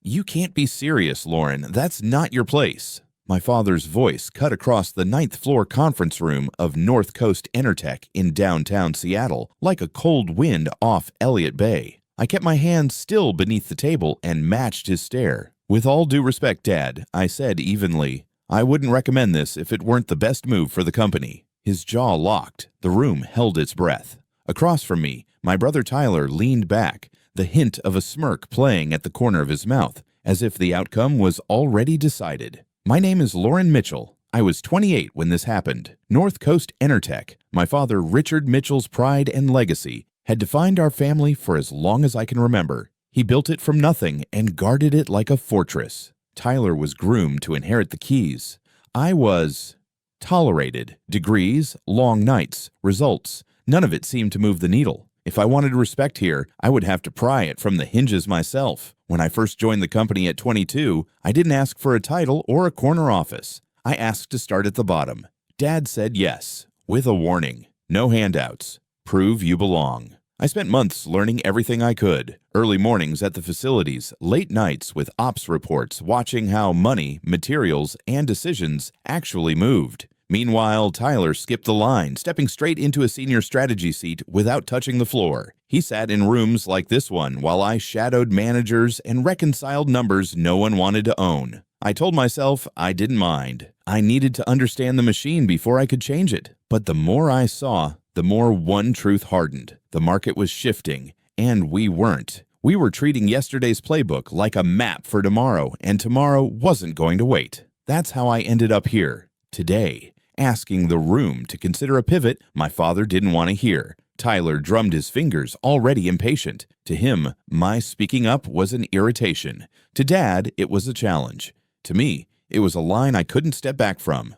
"You can't be serious, Lauren. That's not your place." My father's voice cut across the ninth-floor conference room of North Coast Enertech in downtown Seattle like a cold wind off Elliott Bay. I kept my hands still beneath the table and matched his stare. "With all due respect, Dad," I said evenly, "I wouldn't recommend this if it weren't the best move for the company." His jaw locked. The room held its breath. Across from me, my brother Tyler leaned back, the hint of a smirk playing at the corner of his mouth, as if the outcome was already decided. "My name is Lauren Mitchell. I was 28 when this happened. North Coast Enertech, my father Richard Mitchell's pride and legacy, had defined our family for as long as I can remember. He built it from nothing and guarded it like a fortress. Tyler was groomed to inherit the keys. I was tolerated. Degrees, long nights, results. None of it seemed to move the needle. If I wanted respect here, I would have to pry it from the hinges myself. When I first joined the company at 22, I didn't ask for a title or a corner office. I asked to start at the bottom. Dad said yes, with a warning. No handouts. Prove you belong. I spent months learning everything I could. Early mornings at the facilities, late nights with ops reports, watching how money, materials, and decisions actually moved. Meanwhile, Tyler skipped the line, stepping straight into a senior strategy seat without touching the floor. He sat in rooms like this one while I shadowed managers and reconciled numbers no one wanted to own. I told myself I didn't mind. I needed to understand the machine before I could change it. But the more I saw, the more one truth hardened. The market was shifting, and we weren't. We were treating yesterday's playbook like a map for tomorrow, and tomorrow wasn't going to wait. That's how I ended up here, today, asking the room to consider a pivot my father didn't want to hear. Tyler drummed his fingers, already impatient. To him, my speaking up was an irritation. To Dad, it was a challenge. To me, it was a line I couldn't step back from.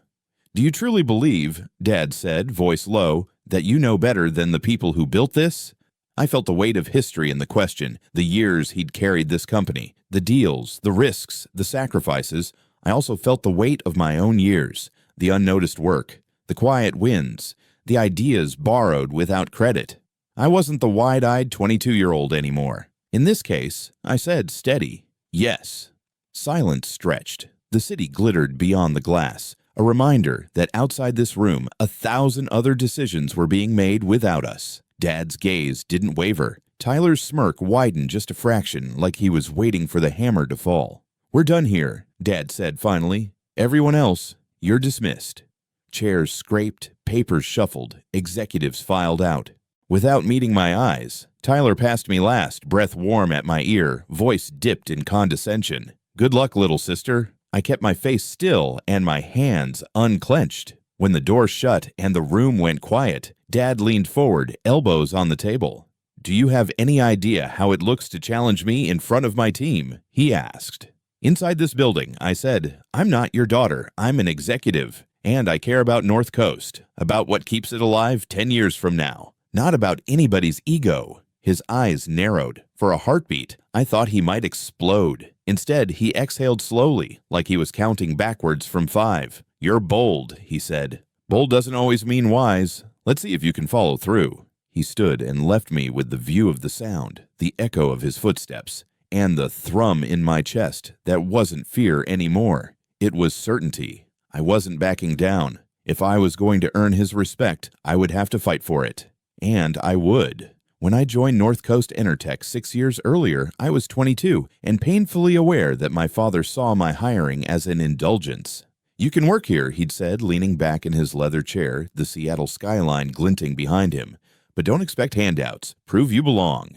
"Do you truly believe," Dad said, voice low, "that you know better than the people who built this?" I felt the weight of history in the question, the years he'd carried this company, the deals, the risks, the sacrifices. I also felt the weight of my own years, the unnoticed work, the quiet wins, the ideas borrowed without credit. I wasn't the wide-eyed 22-year-old anymore. In this case, I said steady, yes. Silence stretched. The city glittered beyond the glass, a reminder that outside this room, 1,000 other decisions were being made without us. Dad's gaze didn't waver. Tyler's smirk widened just a fraction, like he was waiting for the hammer to fall. "We're done here," Dad said finally. "Everyone else, you're dismissed." Chairs scraped, papers shuffled, executives filed out. Without meeting my eyes, Tyler passed me last, breath warm at my ear, voice dipped in condescension. "Good luck, little sister." I kept my face still and my hands unclenched. When the door shut and the room went quiet, Dad leaned forward, elbows on the table. "Do you have any idea how it looks to challenge me in front of my team?" he asked. "Inside this building," I said, "I'm not your daughter. I'm an executive, and I care about North Coast, about what keeps it alive 10 years from now, not about anybody's ego." His eyes narrowed. For a heartbeat, I thought he might explode. Instead, he exhaled slowly, like he was counting backwards from 5. "You're bold," he said. "Bold doesn't always mean wise. Let's see if you can follow through." He stood and left me with the view of the sound, the echo of his footsteps, and the thrum in my chest that wasn't fear anymore. It was certainty. I wasn't backing down. If I was going to earn his respect, I would have to fight for it. And I would. When I joined North Coast Enertech 6 years earlier, I was 22 and painfully aware that my father saw my hiring as an indulgence. "You can work here," he'd said, leaning back in his leather chair, the Seattle skyline glinting behind him. "But don't expect handouts. Prove you belong."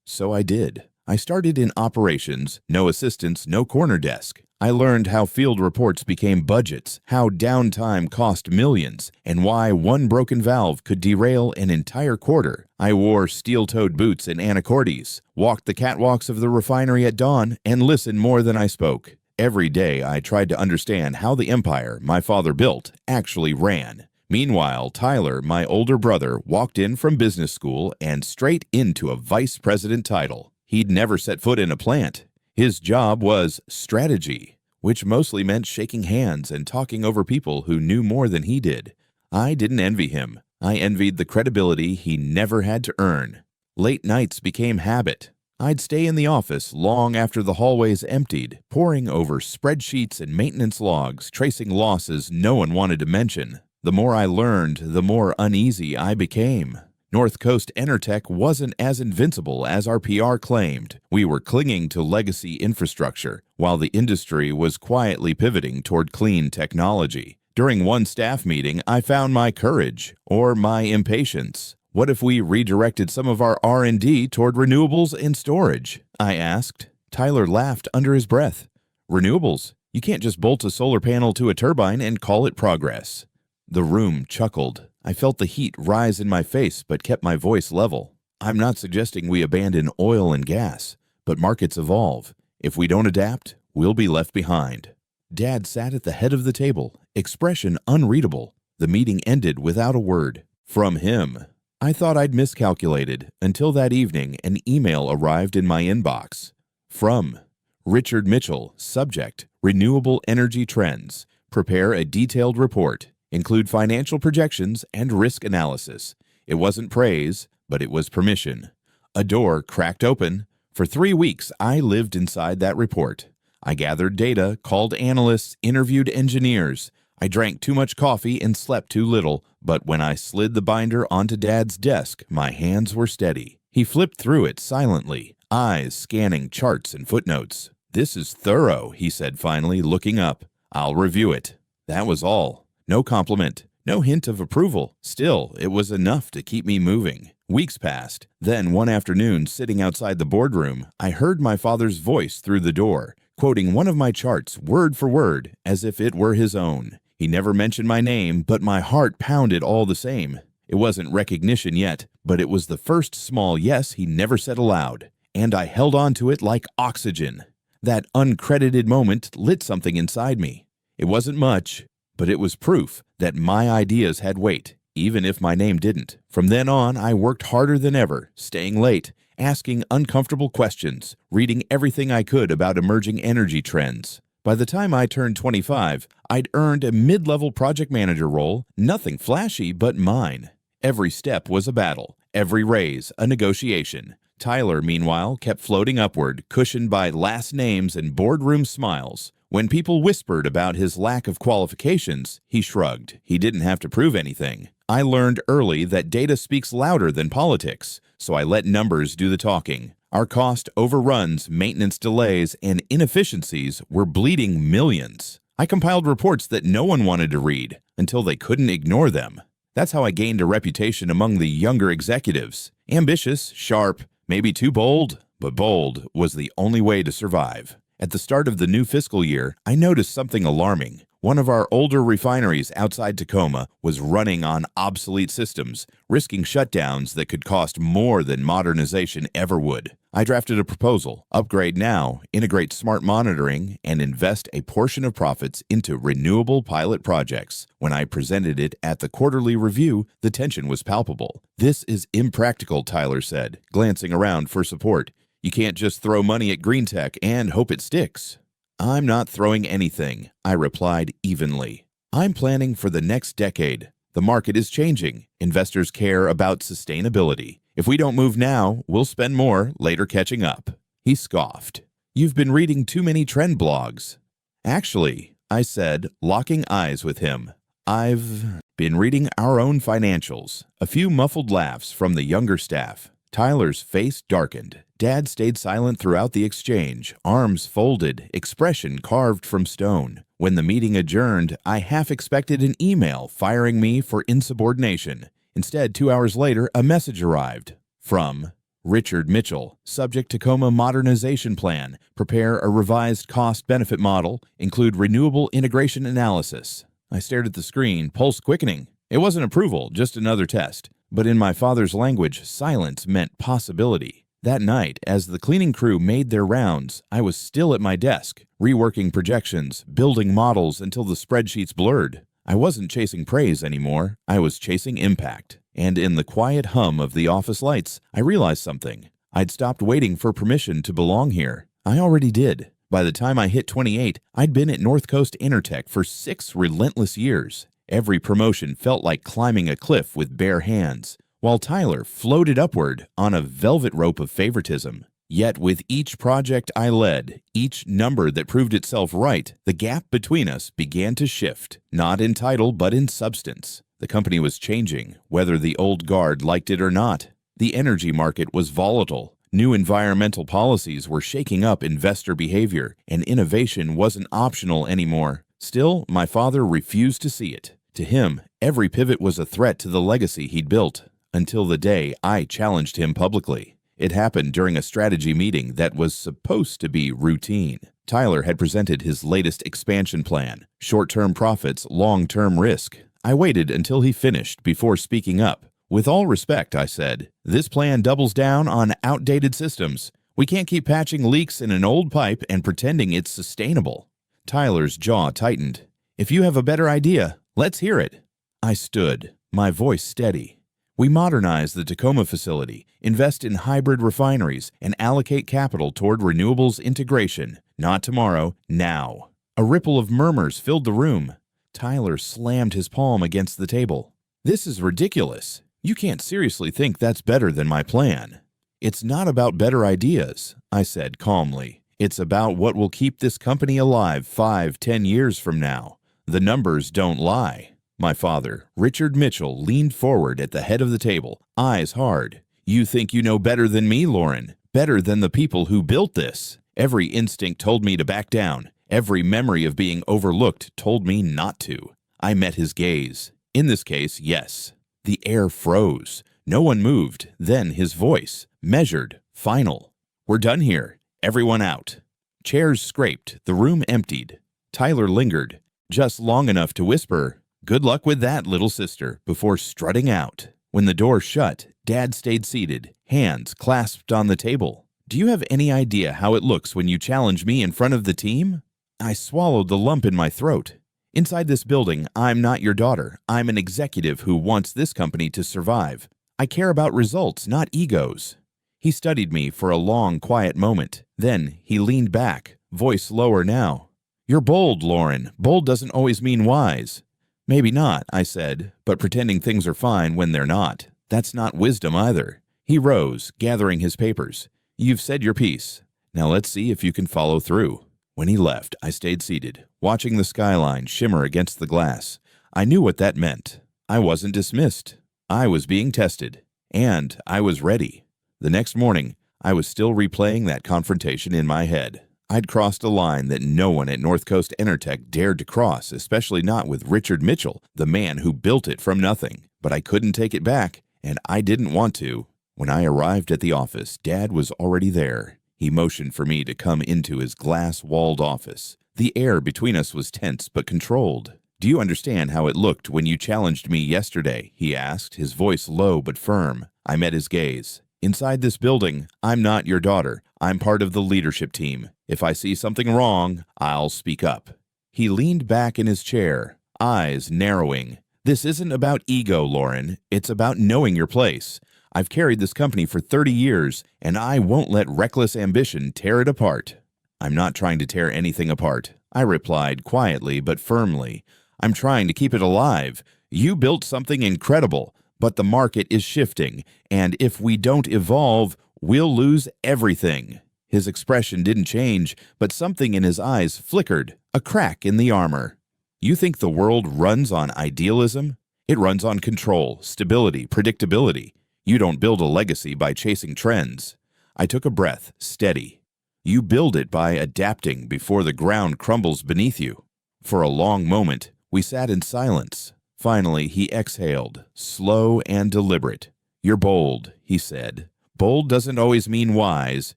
So I did. I started in operations, no assistants, no corner desk. I learned how field reports became budgets, how downtime cost millions, and why one broken valve could derail an entire quarter. I wore steel-toed boots and anacortes, walked the catwalks of the refinery at dawn, and listened more than I spoke. Every day I tried to understand how the empire my father built actually ran. Meanwhile, Tyler, my older brother, walked in from business school and straight into a vice president title. He'd never set foot in a plant. His job was strategy, which mostly meant shaking hands and talking over people who knew more than he did. I didn't envy him. I envied the credibility he never had to earn. Late nights became habit. I'd stay in the office long after the hallways emptied, poring over spreadsheets and maintenance logs, tracing losses no one wanted to mention. The more I learned, the more uneasy I became. North Coast Enertech wasn't as invincible as our PR claimed. We were clinging to legacy infrastructure, while the industry was quietly pivoting toward clean technology. During one staff meeting, I found my courage, or my impatience. What if we redirected some of our R&D toward renewables and storage? I asked. Tyler laughed under his breath. Renewables? You can't just bolt a solar panel to a turbine and call it progress. The room chuckled. I felt the heat rise in my face but kept my voice level. I'm not suggesting we abandon oil and gas, but markets evolve. If we don't adapt, we'll be left behind. Dad sat at the head of the table, expression unreadable. The meeting ended without a word. From him. I thought I'd miscalculated until that evening an email arrived in my inbox. From Richard Mitchell, subject, renewable energy trends. Prepare a detailed report. Include financial projections and risk analysis. It wasn't praise, but it was permission. A door cracked open. For 3 weeks, I lived inside that report. I gathered data, called analysts, interviewed engineers. I drank too much coffee and slept too little, but when I slid the binder onto Dad's desk, my hands were steady. He flipped through it silently, eyes scanning charts and footnotes. This is thorough, he said finally, looking up. I'll review it. That was all. No compliment, no hint of approval. Still, it was enough to keep me moving. Weeks passed. Then one afternoon, sitting outside the boardroom, I heard my father's voice through the door, quoting one of my charts word for word, as if it were his own. He never mentioned my name, but my heart pounded all the same. It wasn't recognition yet, but it was the first small yes he never said aloud, and I held on to it like oxygen. That uncredited moment lit something inside me. It wasn't much, but it was proof that my ideas had weight, even if my name didn't. From then on, I worked harder than ever, staying late, asking uncomfortable questions, reading everything I could about emerging energy trends. By the time I turned 25, I'd earned a mid-level project manager role, nothing flashy but mine. Every step was a battle, every raise a negotiation. Tyler, meanwhile, kept floating upward, cushioned by last names and boardroom smiles. When people whispered about his lack of qualifications, he shrugged. He didn't have to prove anything. I learned early that data speaks louder than politics, so I let numbers do the talking. Our cost overruns, maintenance delays, and inefficiencies were bleeding millions. I compiled reports that no one wanted to read until they couldn't ignore them. That's how I gained a reputation among the younger executives. Ambitious, sharp, maybe too bold, but bold was the only way to survive. At the start of the new fiscal year, I noticed something alarming. One of our older refineries outside Tacoma was running on obsolete systems, risking shutdowns that could cost more than modernization ever would. I drafted a proposal: upgrade now, integrate smart monitoring, and invest a portion of profits into renewable pilot projects. When I presented it at the quarterly review, the tension was palpable. This is impractical, Tyler said, glancing around for support. You can't just throw money at green tech and hope it sticks. I'm not throwing anything, I replied evenly. I'm planning for the next decade. The market is changing. Investors care about sustainability. If we don't move now, we'll spend more later catching up. He scoffed. You've been reading too many trend blogs. Actually, I said, locking eyes with him, I've been reading our own financials. A few muffled laughs from the younger staff. Tyler's face darkened. Dad stayed silent throughout the exchange, arms folded, expression carved from stone. When the meeting adjourned, I half expected an email firing me for insubordination. Instead, 2 hours later, a message arrived. From Richard Mitchell, subject Tacoma modernization plan. Prepare a revised cost-benefit model. Include renewable integration analysis. I stared at the screen, pulse quickening. It wasn't approval, just another test. But in my father's language, silence meant possibility. That night, as the cleaning crew made their rounds, I was still at my desk, reworking projections, building models until the spreadsheets blurred. I wasn't chasing praise anymore. I was chasing impact. And in the quiet hum of the office lights, I realized something. I'd stopped waiting for permission to belong here. I already did. By the time I hit 28, I'd been at North Coast Enertech for 6 relentless years. Every promotion felt like climbing a cliff with bare hands, while Tyler floated upward on a velvet rope of favoritism. Yet with each project I led, each number that proved itself right, the gap between us began to shift, not in title but in substance. The company was changing, whether the old guard liked it or not. The energy market was volatile. New environmental policies were shaking up investor behavior, and innovation wasn't optional anymore. Still, my father refused to see it. To him, every pivot was a threat to the legacy he'd built, until the day I challenged him publicly. It happened during a strategy meeting that was supposed to be routine. Tyler had presented his latest expansion plan, short-term profits, long-term risk. I waited until he finished before speaking up. With all respect, I said, this plan doubles down on outdated systems. We can't keep patching leaks in an old pipe and pretending it's sustainable. Tyler's jaw tightened. If you have a better idea, let's hear it. I stood, my voice steady. We modernize the Tacoma facility, invest in hybrid refineries, and allocate capital toward renewables integration. Not tomorrow, now. A ripple of murmurs filled the room. Tyler slammed his palm against the table. This is ridiculous. You can't seriously think that's better than my plan. It's not about better ideas, I said calmly. It's about what will keep this company alive 5-10 years from now. The numbers don't lie. My father, Richard Mitchell, leaned forward at the head of the table, eyes hard. You think you know better than me, Lauren? Better than the people who built this? Every instinct told me to back down. Every memory of being overlooked told me not to. I met his gaze. In this case, yes. The air froze. No one moved. Then his voice, measured, final. We're done here. Everyone out. Chairs scraped. The room emptied. Tyler lingered, just long enough to whisper, "Good luck with that, little sister," before strutting out. When the door shut, Dad stayed seated, hands clasped on the table. Do you have any idea how it looks when you challenge me in front of the team? I swallowed the lump in my throat. Inside this building, I'm not your daughter. I'm an executive who wants this company to survive. I care about results, not egos. He studied me for a long, quiet moment. Then he leaned back, voice lower now. You're bold, Lauren. Bold doesn't always mean wise. Maybe not, I said, but pretending things are fine when they're not. That's not wisdom either. He rose, gathering his papers. You've said your piece. Now let's see if you can follow through. When he left, I stayed seated, watching the skyline shimmer against the glass. I knew what that meant. I wasn't dismissed. I was being tested. And I was ready. The next morning, I was still replaying that confrontation in my head. I'd crossed a line that no one at North Coast Enertech dared to cross, especially not with Richard Mitchell, the man who built it from nothing. But I couldn't take it back, and I didn't want to. When I arrived at the office, Dad was already there. He motioned for me to come into his glass-walled office. The air between us was tense but controlled. Do you understand how it looked when you challenged me yesterday? He asked, his voice low but firm. I met his gaze. Inside this building, I'm not your daughter. I'm part of the leadership team. If I see something wrong, I'll speak up. He leaned back in his chair, eyes narrowing. This isn't about ego, Lauren. It's about knowing your place. I've carried this company for 30 years, and I won't let reckless ambition tear it apart. I'm not trying to tear anything apart, I replied quietly but firmly. I'm trying to keep it alive. You built something incredible, but the market is shifting, and if we don't evolve, we'll lose everything. His expression didn't change, but something in his eyes flickered, a crack in the armor. You think the world runs on idealism? It runs on control, stability, predictability. You don't build a legacy by chasing trends. I took a breath, steady. You build it by adapting before the ground crumbles beneath you. For a long moment, we sat in silence. Finally, he exhaled, slow and deliberate. You're bold, he said. Bold doesn't always mean wise.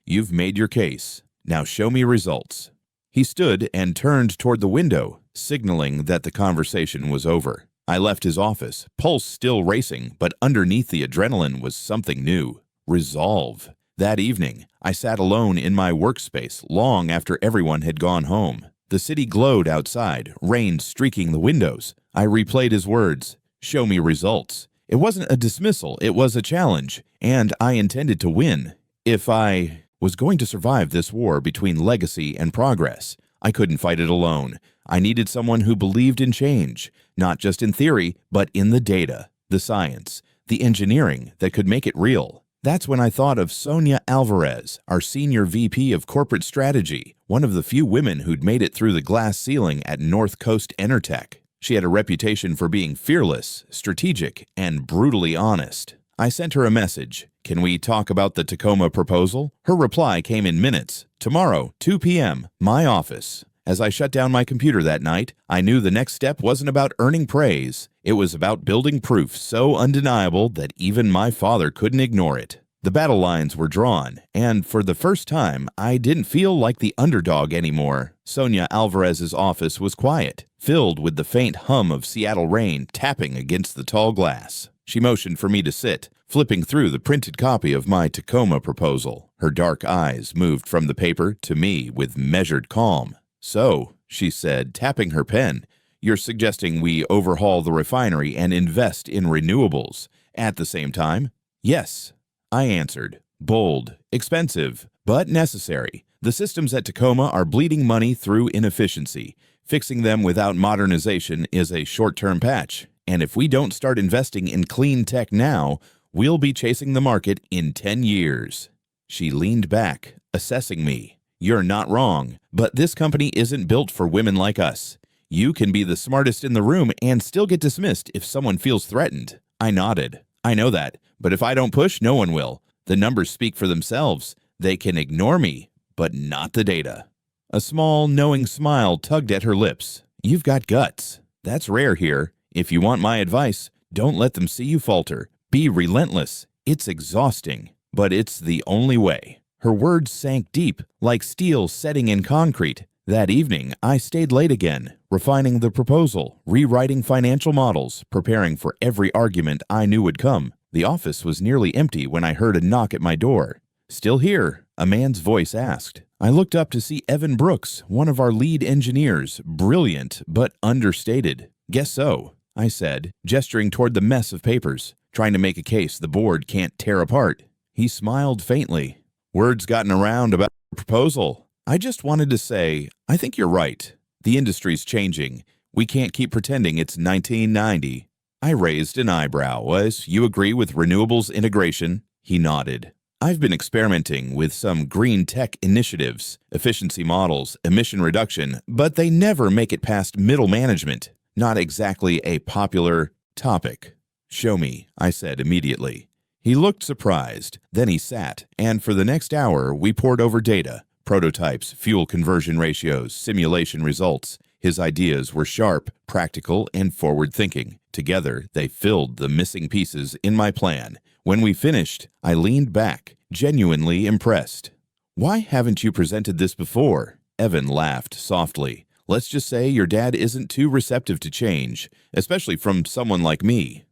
You've made your case. Now show me results. He stood and turned toward the window, signaling that the conversation was over. I left his office, pulse still racing, but underneath the adrenaline was something new. Resolve. That evening, I sat alone in my workspace long after everyone had gone home. The city glowed outside, rain streaking the windows. I replayed his words. Show me results. It wasn't a dismissal, it was a challenge, and I intended to win. If I was going to survive this war between legacy and progress, I couldn't fight it alone. I needed someone who believed in change, not just in theory, but in the data, the science, the engineering that could make it real. That's when I thought of Sonia Alvarez, our senior VP of corporate strategy, one of the few women who'd made it through the glass ceiling at North Coast Enertech. She had a reputation for being fearless, strategic, and brutally honest. I sent her a message. Can we talk about the Tacoma proposal? Her reply came in minutes. Tomorrow, 2 p.m., my office. As I shut down my computer that night, I knew the next step wasn't about earning praise. It was about building proof so undeniable that even my father couldn't ignore it. The battle lines were drawn, and for the first time, I didn't feel like the underdog anymore. Sonia Alvarez's office was quiet, filled with the faint hum of Seattle rain tapping against the tall glass. She motioned for me to sit, flipping through the printed copy of my Tacoma proposal. Her dark eyes moved from the paper to me with measured calm. "So," she said, tapping her pen, "you're suggesting we overhaul the refinery and invest in renewables at the same time?" "Yes," I answered. "Bold, expensive, but necessary. The systems at Tacoma are bleeding money through inefficiency. Fixing them without modernization is a short-term patch. And if we don't start investing in clean tech now, we'll be chasing the market in 10 years. She leaned back, assessing me. "You're not wrong, but this company isn't built for women like us. You can be the smartest in the room and still get dismissed if someone feels threatened." I nodded. "I know that, but if I don't push, no one will. The numbers speak for themselves. They can ignore me, but not the data." A small, knowing smile tugged at her lips. "You've got guts. That's rare here. If you want my advice, don't let them see you falter. Be relentless. It's exhausting, but it's the only way." Her words sank deep, like steel setting in concrete. That evening, I stayed late again, refining the proposal, rewriting financial models, preparing for every argument I knew would come. The office was nearly empty when I heard a knock at my door. "Still here?" a man's voice asked. I looked up to see Evan Brooks, one of our lead engineers, brilliant but understated. "Guess so," I said, gesturing toward the mess of papers, trying to make a case the board can't tear apart. He smiled faintly. "Word's gotten around about the proposal. I just wanted to say, I think you're right. The industry's changing. We can't keep pretending it's 1990. I raised an eyebrow. "You agree with renewables integration?" He nodded. "I've been experimenting with some green tech initiatives, efficiency models, emission reduction, but they never make it past middle management. Not exactly a popular topic." "Show me," I said immediately. He looked surprised. Then he sat, and for the next hour we pored over data, prototypes, fuel conversion ratios, simulation results. His ideas were sharp, practical, and forward-thinking. Together, they filled the missing pieces in my plan. When we finished, I leaned back, genuinely impressed. "Why haven't you presented this before?" Evan laughed softly. "Let's just say your dad isn't too receptive to change, especially from someone like me."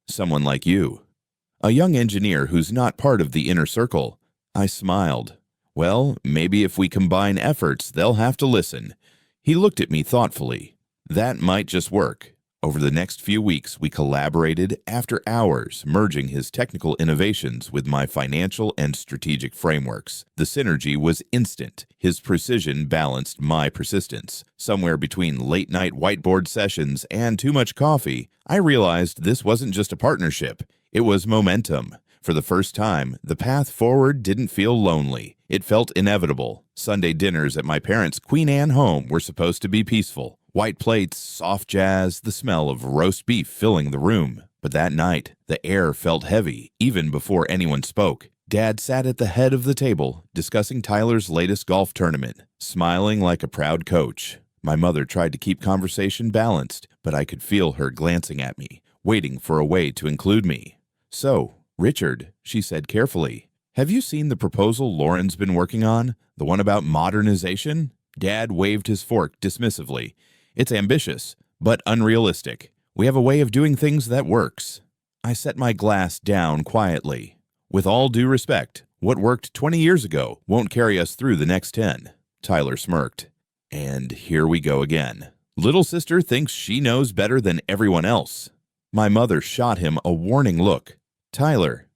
"Someone like you." "A young engineer who's not part of the inner circle." I smiled. "Well, maybe if we combine efforts, they'll have to listen." He looked at me thoughtfully. "That might just work." Over the next few weeks, we collaborated after hours, merging his technical innovations with my financial and strategic frameworks. The synergy was instant. His precision balanced my persistence. Somewhere between late-night whiteboard sessions and too much coffee, I realized this wasn't just a partnership. It was momentum. For the first time, the path forward didn't feel lonely. It felt inevitable. Sunday dinners at my parents' Queen Anne home were supposed to be peaceful. White plates, soft jazz, the smell of roast beef filling the room. But that night, the air felt heavy, even before anyone spoke. Dad sat at the head of the table, discussing Tyler's latest golf tournament, smiling like a proud coach. My mother tried to keep conversation balanced, but I could feel her glancing at me, waiting for a way to include me. "So, Richard," she said carefully, "have you seen the proposal Lauren's been working on? The one about modernization?" Dad waved his fork dismissively. "It's ambitious, but unrealistic. We have a way of doing things that works." I set my glass down quietly. "With all due respect, what worked 20 years ago won't carry us through the next 10. Tyler smirked. "And here we go again. Little sister thinks she knows better than everyone else." My mother shot him a warning look. "Tyler."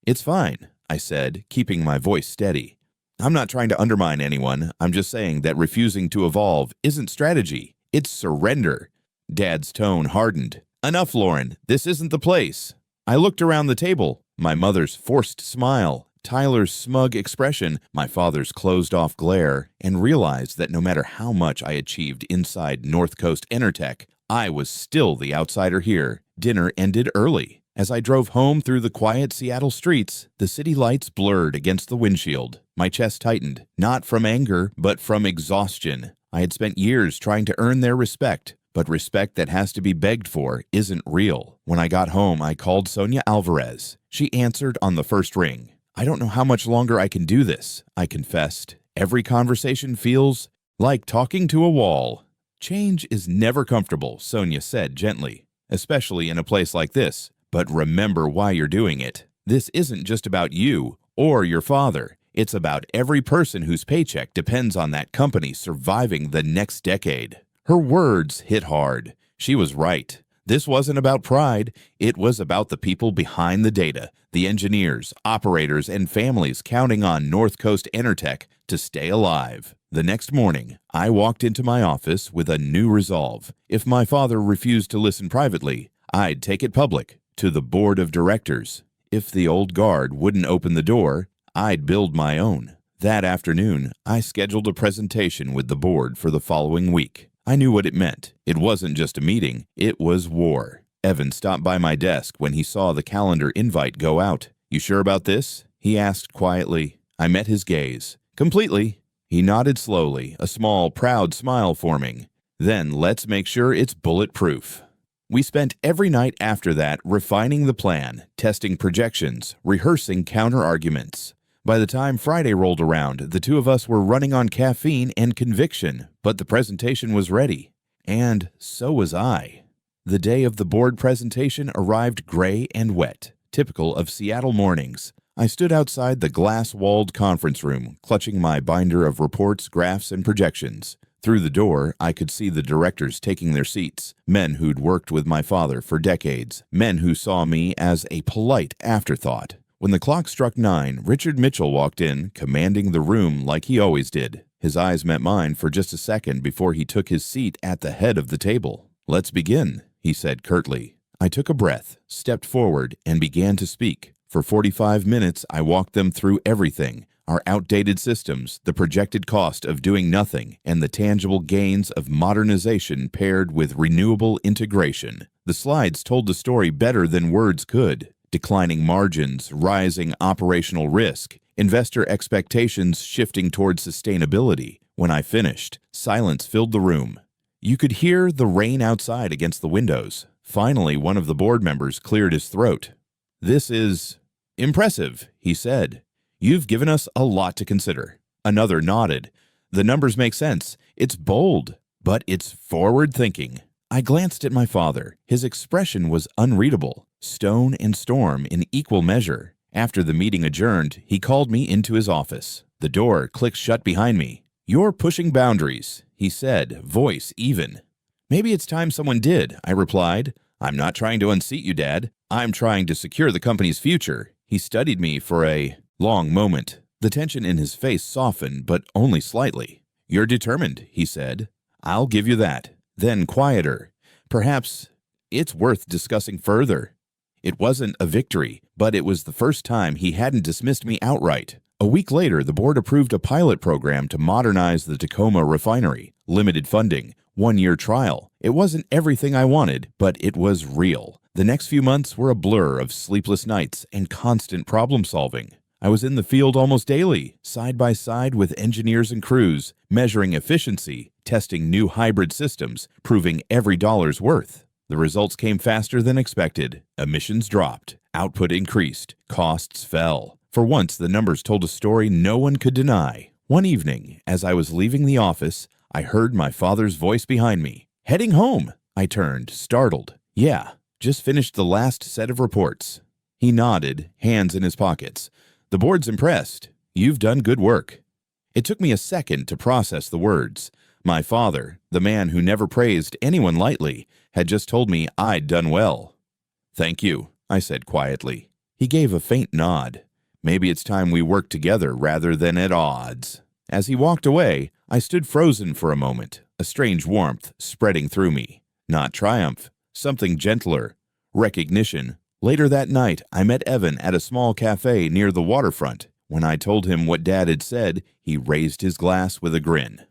"It's fine," I said, keeping my voice steady. "I'm not trying to undermine anyone. I'm just saying that refusing to evolve isn't strategy. It's surrender." Dad's tone hardened. "Enough, Lauren. This isn't the place." I looked around the table. My mother's forced smile, Tyler's smug expression, my father's closed-off glare, and realized that no matter how much I achieved inside North Coast Enertech, I was still the outsider here. Dinner ended early. As I drove home through the quiet Seattle streets, the city lights blurred against the windshield. My chest tightened, not from anger, but from exhaustion. I had spent years trying to earn their respect, but respect that has to be begged for isn't real. When I got home, I called Sonia Alvarez. She answered on the first ring. "I don't know how much longer I can do this," I confessed. "Every conversation feels like talking to a wall." "Change is never comfortable," Sonia said gently, "especially in a place like this. But remember why you're doing it. This isn't just about you or your father. It's about every person whose paycheck depends on that company surviving the next decade." Her words hit hard. She was right. This wasn't about pride. It was about the people behind the data, the engineers, operators, and families counting on North Coast Enertech to stay alive. The next morning, I walked into my office with a new resolve. If my father refused to listen privately, I'd take it public, to the board of directors. If the old guard wouldn't open the door, I'd build my own. That afternoon, I scheduled a presentation with the board for the following week. I knew what it meant. It wasn't just a meeting, it was war. Evan stopped by my desk when he saw the calendar invite go out. "You sure about this?" he asked quietly. I met his gaze. "Completely." He nodded slowly, a small, proud smile forming. "Then let's make sure it's bulletproof." We spent every night after that refining the plan, testing projections, rehearsing counter-arguments. By the time Friday rolled around, the two of us were running on caffeine and conviction, but the presentation was ready. And so was I. The day of the board presentation arrived gray and wet, typical of Seattle mornings. I stood outside the glass-walled conference room, clutching my binder of reports, graphs, and projections. Through the door, I could see the directors taking their seats, men who'd worked with my father for decades, men who saw me as a polite afterthought. When the clock struck 9, Richard Mitchell walked in, commanding the room like he always did. His eyes met mine for just a second before he took his seat at the head of the table. "Let's begin," he said curtly. I took a breath, stepped forward, and began to speak. For 45 minutes, I walked them through everything: our outdated systems, the projected cost of doing nothing, and the tangible gains of modernization paired with renewable integration. The slides told the story better than words could. Declining margins, rising operational risk, investor expectations shifting toward sustainability. When I finished, silence filled the room. You could hear the rain outside against the windows. Finally, one of the board members cleared his throat. "This is impressive," he said. "You've given us a lot to consider." Another nodded. "The numbers make sense. It's bold, but it's forward-thinking." I glanced at my father. His expression was unreadable, stone and storm in equal measure. After the meeting adjourned, he called me into his office. The door clicked shut behind me. "You're pushing boundaries," he said, voice even. "Maybe it's time someone did," I replied. "I'm not trying to unseat you, Dad. I'm trying to secure the company's future." He studied me for a long moment. The tension in his face softened, but only slightly. "You're determined," he said. "I'll give you that." Then quieter. "Perhaps it's worth discussing further." It wasn't a victory, but it was the first time he hadn't dismissed me outright. A week later, the board approved a pilot program to modernize the Tacoma refinery. Limited funding, 1-year trial. It wasn't everything I wanted, but it was real. The next few months were a blur of sleepless nights and constant problem solving. I was in the field almost daily, side by side with engineers and crews, measuring efficiency, testing new hybrid systems, proving every dollar's worth. The results came faster than expected. Emissions dropped, output increased, costs fell. For once, the numbers told a story no one could deny. One evening, as I was leaving the office, I heard my father's voice behind me. "Heading home?" I turned, startled. "Yeah, just finished the last set of reports." He nodded, hands in his pockets. "The board's impressed. You've done good work." It took me a second to process the words. My father, the man who never praised anyone lightly, had just told me I'd done well. "Thank you," I said quietly. He gave a faint nod. "Maybe it's time we worked together rather than at odds." As he walked away, I stood frozen for a moment, a strange warmth spreading through me. Not triumph, something gentler. Recognition, Later that night, I met Evan at a small cafe near the waterfront. When I told him what Dad had said, he raised his glass with a grin.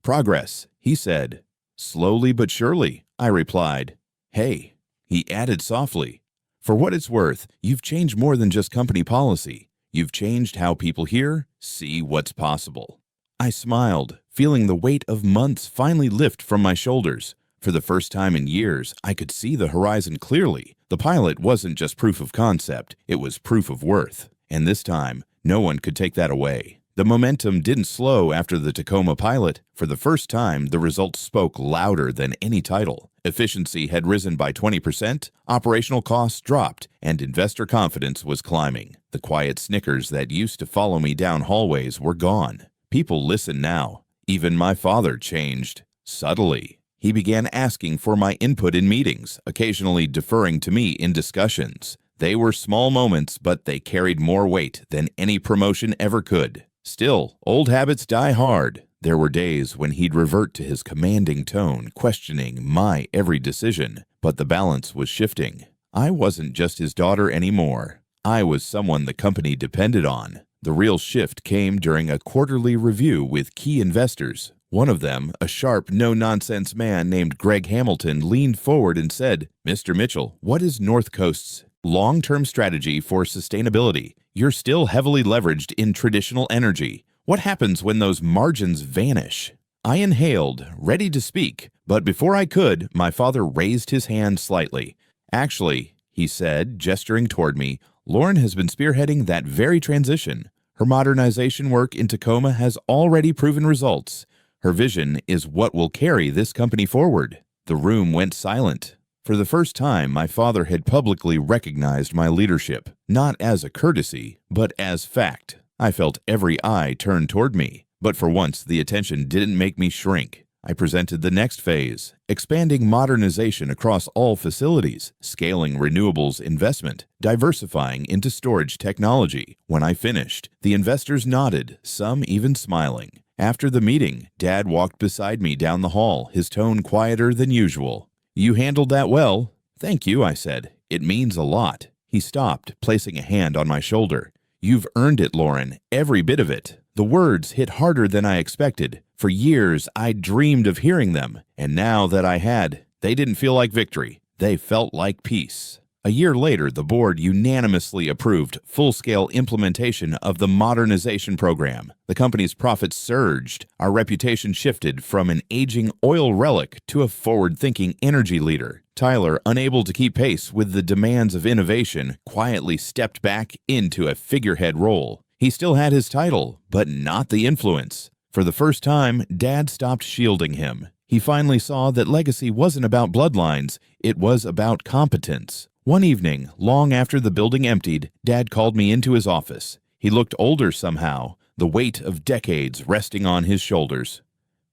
"Progress," he said. "Slowly but surely," I replied. "Hey," he added softly, "for what it's worth, you've changed more than just company policy. You've changed how people here see what's possible." I smiled, feeling the weight of months finally lift from my shoulders. For the first time in years, I could see the horizon clearly. The pilot wasn't just proof of concept, it was proof of worth. And this time, no one could take that away. The momentum didn't slow after the Tacoma pilot. For the first time, the results spoke louder than any title. Efficiency had risen by 20%, operational costs dropped, and investor confidence was climbing. The quiet snickers that used to follow me down hallways were gone. People listened now. Even my father changed, subtly. He began asking for my input in meetings, occasionally deferring to me in discussions. They were small moments, but they carried more weight than any promotion ever could. Still, old habits die hard. There were days when he'd revert to his commanding tone, questioning my every decision, but the balance was shifting. I wasn't just his daughter anymore. I was someone the company depended on. The real shift came during a quarterly review with key investors. One of them, a sharp, no-nonsense man named Greg Hamilton, leaned forward and said, "Mr. Mitchell, what is North Coast's long-term strategy for sustainability? You're still heavily leveraged in traditional energy. What happens when those margins vanish?" I inhaled, ready to speak, but before I could, my father raised his hand slightly. "Actually," he said, gesturing toward me, "Lauren has been spearheading that very transition. Her modernization work in Tacoma has already proven results. Her vision is what will carry this company forward." The room went silent. For the first time, my father had publicly recognized my leadership, not as a courtesy, but as fact. I felt every eye turn toward me, but for once the attention didn't make me shrink. I presented the next phase, expanding modernization across all facilities, scaling renewables investment, diversifying into storage technology. When I finished, the investors nodded, some even smiling. After the meeting, Dad walked beside me down the hall, his tone quieter than usual. "You handled that well." "Thank you," I said. "It means a lot." He stopped, placing a hand on my shoulder. "You've earned it, Lauren, every bit of it." The words hit harder than I expected. For years, I'd dreamed of hearing them, and now that I had, they didn't feel like victory. They felt like peace. A year later, the board unanimously approved full-scale implementation of the modernization program. The company's profits surged. Our reputation shifted from an aging oil relic to a forward-thinking energy leader. Tyler, unable to keep pace with the demands of innovation, quietly stepped back into a figurehead role. He still had his title, but not the influence. For the first time, Dad stopped shielding him. He finally saw that legacy wasn't about bloodlines, it was about competence. One evening, long after the building emptied, Dad called me into his office. He looked older somehow, the weight of decades resting on his shoulders.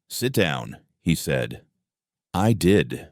"Sit down," he said. I did.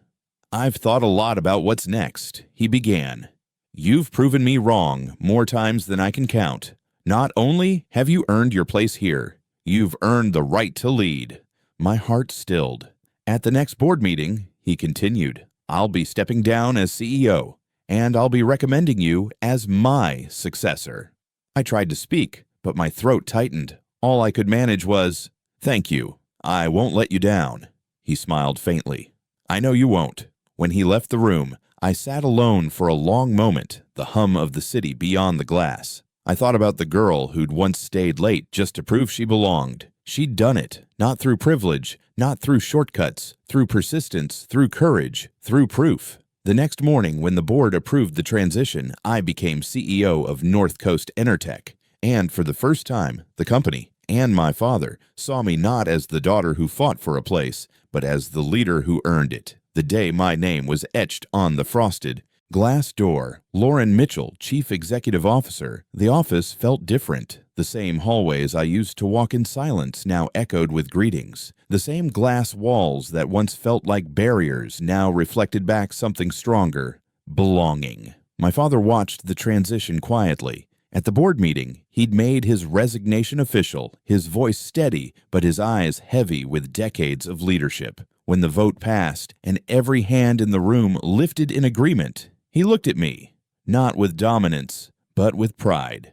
"I've thought a lot about what's next," he began. "You've proven me wrong more times than I can count. Not only have you earned your place here, you've earned the right to lead." My heart stilled. "At the next board meeting," he continued, "I'll be stepping down as CEO, and I'll be recommending you as my successor." I tried to speak, but my throat tightened. All I could manage was, "Thank you. I won't let you down." He smiled faintly. "I know you won't." When he left the room, I sat alone for a long moment, the hum of the city beyond the glass. I thought about the girl who'd once stayed late just to prove she belonged. She'd done it, not through privilege, not through shortcuts, through persistence, through courage, through proof. The next morning, when the board approved the transition, I became CEO of North Coast Enertech. And for the first time, the company and my father saw me not as the daughter who fought for a place, but as the leader who earned it. The day my name was etched on the frosted glass door, Lauren Mitchell, Chief Executive Officer, the office felt different. The same hallways I used to walk in silence now echoed with greetings. The same glass walls that once felt like barriers now reflected back something stronger: belonging. My father watched the transition quietly. At the board meeting, he'd made his resignation official, his voice steady, but his eyes heavy with decades of leadership. When the vote passed and every hand in the room lifted in agreement, he looked at me. not with dominance, but with pride.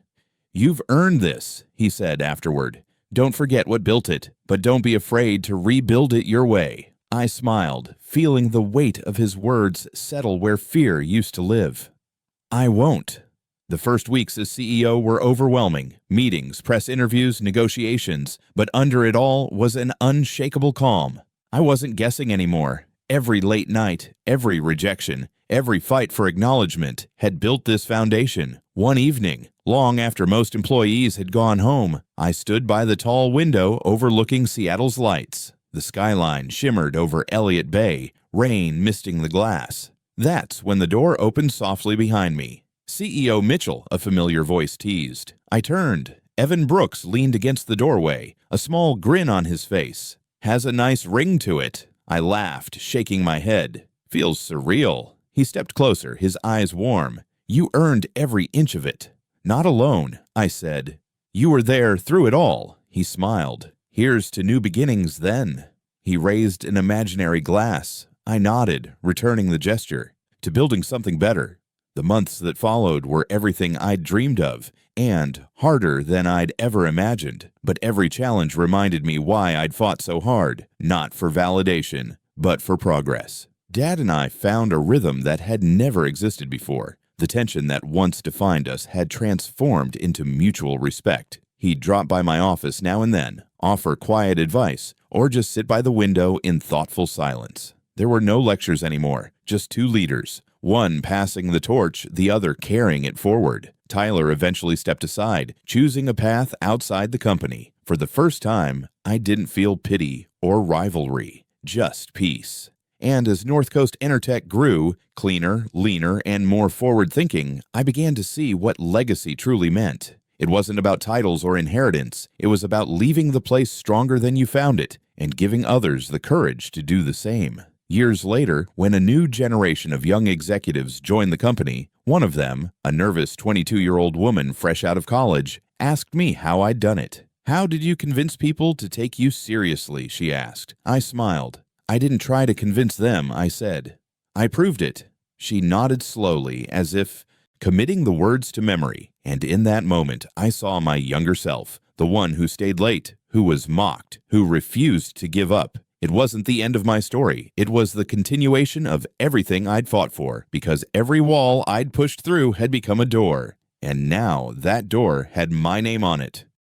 "You've earned this," he said afterward. "Don't forget what built it, but don't be afraid to rebuild it your way." I smiled, feeling the weight of his words settle where fear used to live. I won't. The first weeks as CEO were overwhelming. Meetings, press interviews, negotiations, but under it all was an unshakable calm. I wasn't guessing anymore. Every late night, every rejection, every fight for acknowledgement had built this foundation. One evening, long after most employees had gone home, I stood by the tall window overlooking Seattle's lights. The skyline shimmered over Elliott Bay, rain misting the glass. That's when the door opened softly behind me. "CEO Mitchell," a familiar voice teased. I turned. Evan Brooks leaned against the doorway, a small grin on his face. "Has a nice ring to it." I laughed, shaking my head. "Feels surreal." He stepped closer, his eyes warm. "You earned every inch of it." "Not alone," I said. "You were there through it all." He smiled. "Here's to new beginnings then." He raised an imaginary glass. I nodded, returning the gesture. "To building something better." The months that followed were everything I'd dreamed of, and harder than I'd ever imagined. But every challenge reminded me why I'd fought so hard, not for validation, but for progress. Dad and I found a rhythm that had never existed before. The tension that once defined us had transformed into mutual respect. He'd drop by my office now and then, offer quiet advice, or just sit by the window in thoughtful silence. There were no lectures anymore, just two leaders. One passing the torch, the other carrying it forward. Tyler eventually stepped aside, choosing a path outside the company. For the first time, I didn't feel pity or rivalry, just peace. And as North Coast Enertech grew, cleaner, leaner, and more forward-thinking, I began to see what legacy truly meant. It wasn't about titles or inheritance. It was about leaving the place stronger than you found it and giving others the courage to do the same. Years later, when a new generation of young executives joined the company, one of them, a nervous 22-year-old woman fresh out of college, asked me how I'd done it. "How did you convince people to take you seriously?" she asked. I smiled. "I didn't try to convince them," I said. "I proved it." She nodded slowly, as if committing the words to memory, and in that moment I saw my younger self, the one who stayed late, who was mocked, who refused to give up. It wasn't the end of my story. It was the continuation of everything I'd fought for, because every wall I'd pushed through had become a door. And now that door had my name on it.